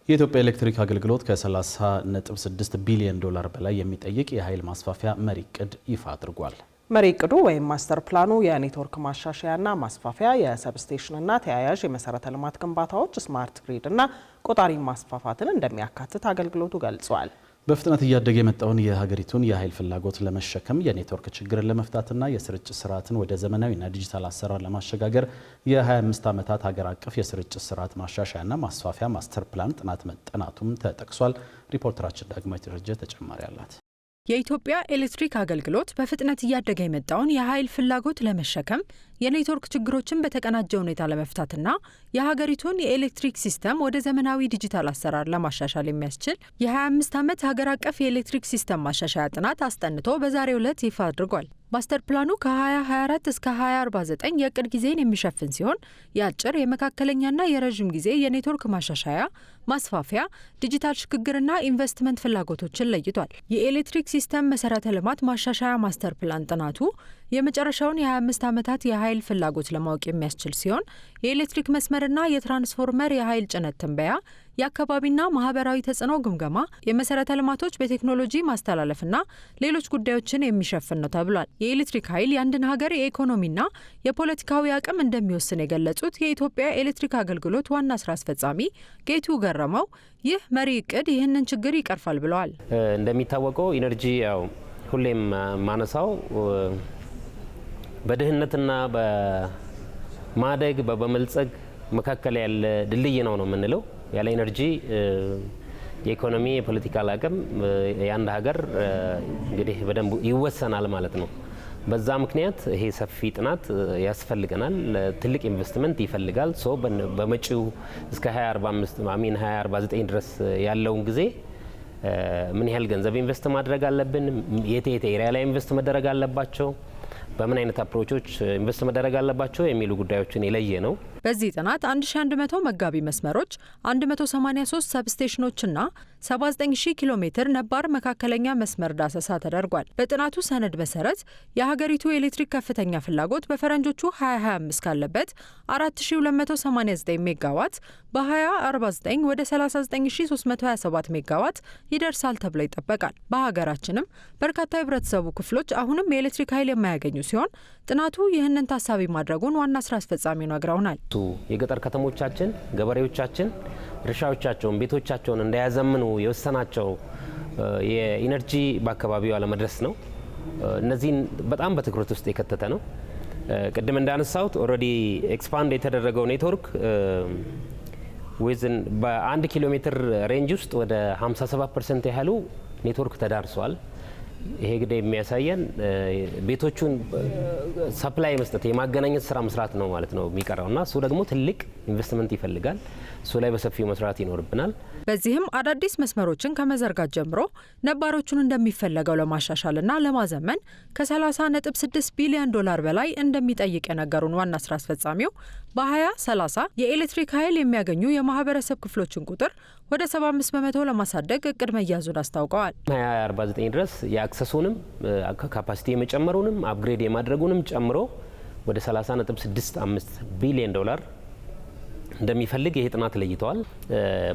የኢትዮጵያ ኤሌክትሪክ አገልግሎት ከ30.6 ቢሊዮን ዶላር በላይ የሚጠይቅ የኃይል ማስፋፊያ መሪ ዕቅድ ይፋ አድርጓል። መሪ ዕቅዱ ወይም ማስተር ፕላኑ የኔትወርክ ማሻሻያና ማስፋፊያ፣ የሰብስቴሽንና ተያያዥ የመሰረተ ልማት ግንባታዎች፣ ስማርት ግሪድና ቆጣሪ ማስፋፋትን እንደሚያካትት አገልግሎቱ ገልጿል። በፍጥነት እያደገ የመጣውን የሀገሪቱን የኃይል ፍላጎት ለመሸከም የኔትወርክ ችግርን ለመፍታትና የስርጭት ስርዓትን ወደ ዘመናዊና ዲጂታል አሰራር ለማሸጋገር የ25 ዓመታት ሀገር አቀፍ የስርጭት ስርዓት ማሻሻያና ማስፋፊያ ማስተር ፕላን ጥናት መጠናቱም ተጠቅሷል። ሪፖርተራችን ዳግማዊት ደረጀ ተጨማሪ አላት። የኢትዮጵያ ኤሌክትሪክ አገልግሎት በፍጥነት እያደገ የመጣውን የኃይል ፍላጎት ለመሸከም የኔትወርክ ችግሮችን በተቀናጀ ሁኔታ ለመፍታትና የሀገሪቱን የኤሌክትሪክ ሲስተም ወደ ዘመናዊ ዲጂታል አሰራር ለማሻሻል የሚያስችል የ25 ዓመት ሀገር አቀፍ የኤሌክትሪክ ሲስተም ማሻሻያ ጥናት አስጠንቶ በዛሬው ዕለት ይፋ አድርጓል። ማስተር ፕላኑ ከ2024 እስከ 2049 የእቅድ ጊዜን የሚሸፍን ሲሆን የአጭር የመካከለኛና የረዥም ጊዜ የኔትወርክ ማሻሻያ፣ ማስፋፊያ፣ ዲጂታል ሽግግርና ኢንቨስትመንት ፍላጎቶችን ለይቷል። የኤሌክትሪክ ሲስተም መሰረተ ልማት ማሻሻያ ማስተር ፕላን ጥናቱ የመጨረሻውን የ25 ዓመታት የኃይል ፍላጎት ለማወቅ የሚያስችል ሲሆን የኤሌክትሪክ መስመርና የትራንስፎርመር የኃይል ጭነት ትንበያ፣ የአካባቢና ማህበራዊ ተጽዕኖ ግምገማ፣ የመሰረተ ልማቶች በቴክኖሎጂ ማስተላለፍና ሌሎች ጉዳዮችን የሚሸፍን ነው ተብሏል። የኤሌክትሪክ ኃይል የአንድን ሀገር የኢኮኖሚና የፖለቲካዊ አቅም እንደሚወስን የገለጹት የኢትዮጵያ ኤሌክትሪክ አገልግሎት ዋና ስራ አስፈጻሚ ጌቱ ገረመው ይህ መሪ ዕቅድ ይህንን ችግር ይቀርፋል ብለዋል። እንደሚታወቀው ኢነርጂ ሁሌም ማነሳው በድህነትና በማደግ በመልጸግ መካከል ያለ ድልድይ ነው የምንለው። ያለ ኢነርጂ የኢኮኖሚ የፖለቲካል አቅም የአንድ ሀገር እንግዲህ በደንብ ይወሰናል ማለት ነው። በዛ ምክንያት ይሄ ሰፊ ጥናት ያስፈልገናል። ትልቅ ኢንቨስትመንት ይፈልጋል። በመጪው እስከ 2049 ድረስ ያለውን ጊዜ ምን ያህል ገንዘብ ኢንቨስት ማድረግ አለብን፣ የት ኤሪያ ላይ ኢንቨስት መደረግ አለባቸው፣ በምን አይነት አፕሮቾች ኢንቨስት መደረግ አለባቸው የሚሉ ጉዳዮችን የለየ ነው። በዚህ ጥናት 1100 መጋቢ መስመሮች፣ 183 ሰብስቴሽኖችና 79000 ኪሎ ሜትር ነባር መካከለኛ መስመር ዳሰሳ ተደርጓል። በጥናቱ ሰነድ መሰረት የሀገሪቱ የኤሌክትሪክ ከፍተኛ ፍላጎት በፈረንጆቹ 2025 ካለበት 4289 ሜጋዋት በ2049 ወደ 39327 ሜጋዋት ይደርሳል ተብሎ ይጠበቃል። በሀገራችንም በርካታ የህብረተሰቡ ክፍሎች አሁንም የኤሌክትሪክ ኃይል የማያገኙ ሲሆን ጥናቱ ይህንን ታሳቢ ማድረጉን ዋና ስራ አስፈጻሚ ነግረውናል። የገጠር ከተሞቻችን ገበሬዎቻችን እርሻዎቻቸውን ቤቶቻቸውን እንዳያዘምኑ የወሰናቸው የኢነርጂ በአካባቢው አለመድረስ ነው። እነዚህን በጣም በትኩረት ውስጥ የከተተ ነው። ቅድም እንዳነሳሁት ኦልሬዲ ኤክስፓንድ የተደረገው ኔትወርክ በ1 ኪሎ ሜትር ሬንጅ ውስጥ ወደ 57% ያህሉ ኔትወርክ ተዳርሷል። ይሄ ግዴ የሚያሳየን ቤቶቹን ሰፕላይ መስጠት የማገናኘት ስራ መስራት ነው ማለት ነው የሚቀረውና እሱ ደግሞ ትልቅ ኢንቨስትመንት ይፈልጋል። እሱ ላይ በሰፊው መስራት ይኖርብናል። በዚህም አዳዲስ መስመሮችን ከመዘርጋት ጀምሮ ነባሮቹን እንደሚፈለገው ለማሻሻልና ለማዘመን ከ30.6 ቢሊዮን ዶላር በላይ እንደሚጠይቅ የነገሩን ዋና ስራ አስፈጻሚው በ2030 የኤሌክትሪክ ኃይል የሚያገኙ የማህበረሰብ ክፍሎችን ቁጥር ወደ 75 በመቶ ለማሳደግ እቅድ መያዙን አስታውቀዋል። 2049 ድረስ የአክሰሱንም ካፓሲቲ የመጨመሩንም አፕግሬድ የማድረጉንም ጨምሮ ወደ 30.65 ቢሊዮን ዶላር እንደሚፈልግ ይሄ ጥናት ለይተዋል።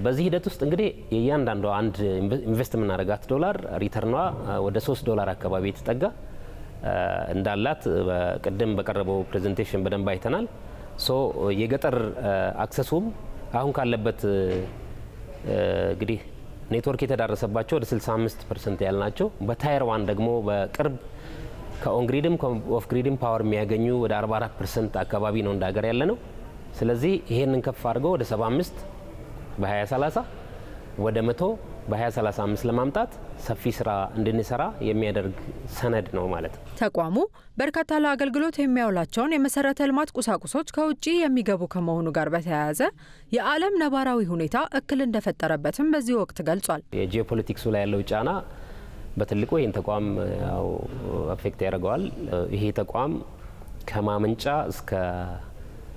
በዚህ ሂደት ውስጥ እንግዲህ የእያንዳንዷ አንድ ኢንቨስት የምናደርጋት ዶላር ሪተርኗ ወደ $3 አካባቢ የተጠጋ እንዳላት ቅድም በቀረበው ፕሬዘንቴሽን በደንብ አይተናል። የገጠር አክሰሱም አሁን ካለበት እንግዲህ ኔትወርክ የተዳረሰባቸው ወደ 65% ያህል ናቸው። በታየር 1 ደግሞ በቅርብ ከኦንግሪድም ከኦፍ ግሪድም ፓወር የሚያገኙ ወደ 44% አካባቢ ነው እንደ ሀገር ያለ ነው። ስለዚህ ይሄንን ከፍ አድርገው ወደ 75 በ2030 ወደ 100 በ2035 ለማምጣት ሰፊ ስራ እንድንሰራ የሚያደርግ ሰነድ ነው ማለት ነው። ተቋሙ በርካታ ለአገልግሎት የሚያውላቸውን የመሰረተ ልማት ቁሳቁሶች ከውጭ የሚገቡ ከመሆኑ ጋር በተያያዘ የዓለም ነባራዊ ሁኔታ እክል እንደፈጠረበትም በዚህ ወቅት ገልጿል። የጂኦፖለቲክሱ ላይ ያለው ጫና በትልቁ ይህን ተቋም አፌክት ያደርገዋል። ይሄ ተቋም ከማመንጫ እስከ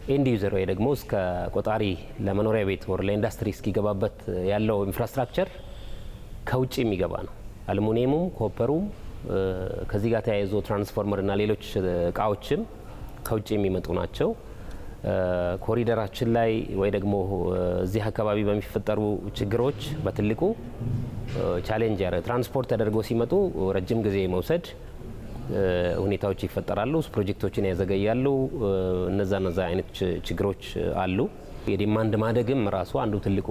ኤንድ ዩዘር ወይ ደግሞ እስከ ቆጣሪ ለመኖሪያ ቤት ወር ለኢንዱስትሪ እስኪገባበት ያለው ኢንፍራስትራክቸር ከውጭ የሚገባ ነው። አሉሚኒየሙም ኮፐሩም ከዚህ ጋር ተያይዞ ትራንስፎርመር እና ሌሎች እቃዎችም ከውጭ የሚመጡ ናቸው። ኮሪደራችን ላይ ወይ ደግሞ እዚህ አካባቢ በሚፈጠሩ ችግሮች በትልቁ ቻሌንጅ ያረ ትራንስፖርት ተደርጎ ሲመጡ ረጅም ጊዜ መውሰድ ሁኔታዎች ይፈጠራሉ። ፕሮጀክቶችን ያዘገያሉ። እነዛ አይነት ችግሮች አሉ። የዲማንድ ማደግም ራሱ አንዱ ትልቁ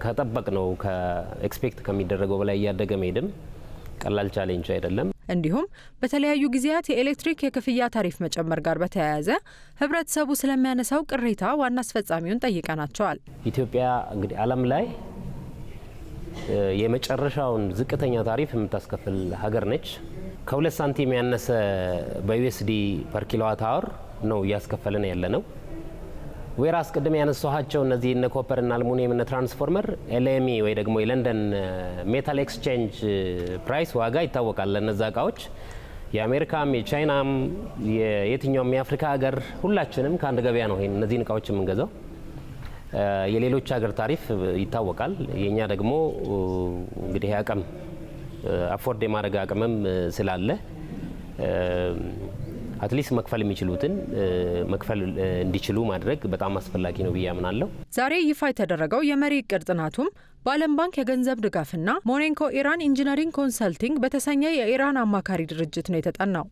ከጠበቅ ነው ከኤክስፔክት ከሚደረገው በላይ እያደገ መሄድም ቀላል ቻሌንጅ አይደለም። እንዲሁም በተለያዩ ጊዜያት የኤሌክትሪክ የክፍያ ታሪፍ መጨመር ጋር በተያያዘ ህብረተሰቡ ስለሚያነሳው ቅሬታ ዋና አስፈጻሚውን ጠይቀናቸዋል። ኢትዮጵያ እንግዲህ ዓለም ላይ የመጨረሻውን ዝቅተኛ ታሪፍ የምታስከፍል ሀገር ነች። ከ2 ሳንቲም ያነሰ በዩኤስዲ ፐር ኪሎዋት አወር ነው እያስከፈልን ያለ ነው። ወይራስ ቅድም ያነሳኋቸው እነዚህ እነ ኮፐር እና አልሙኒየም እና ትራንስፎርመር ኤልኤምኢ ወይ ደግሞ የለንደን ሜታል ኤክስቼንጅ ፕራይስ ዋጋ ይታወቃል። ለነዛ እቃዎች የአሜሪካም የቻይናም የየትኛውም የአፍሪካ ሀገር ሁላችንም ከአንድ ገበያ ነው እነዚህን እቃዎች የምንገዛው። የሌሎች ሀገር ታሪፍ ይታወቃል። የኛ ደግሞ እንግዲህ አቅም አፎርድ የማድረግ አቅምም ስላለ አትሊስት መክፈል የሚችሉትን መክፈል እንዲችሉ ማድረግ በጣም አስፈላጊ ነው ብዬ አምናለሁ። ዛሬ ይፋ የተደረገው የመሪ እቅድ ጥናቱም በዓለም ባንክ የገንዘብ ድጋፍና ሞኔንኮ ኢራን ኢንጂነሪንግ ኮንሰልቲንግ በተሰኘ የኢራን አማካሪ ድርጅት ነው የተጠናው።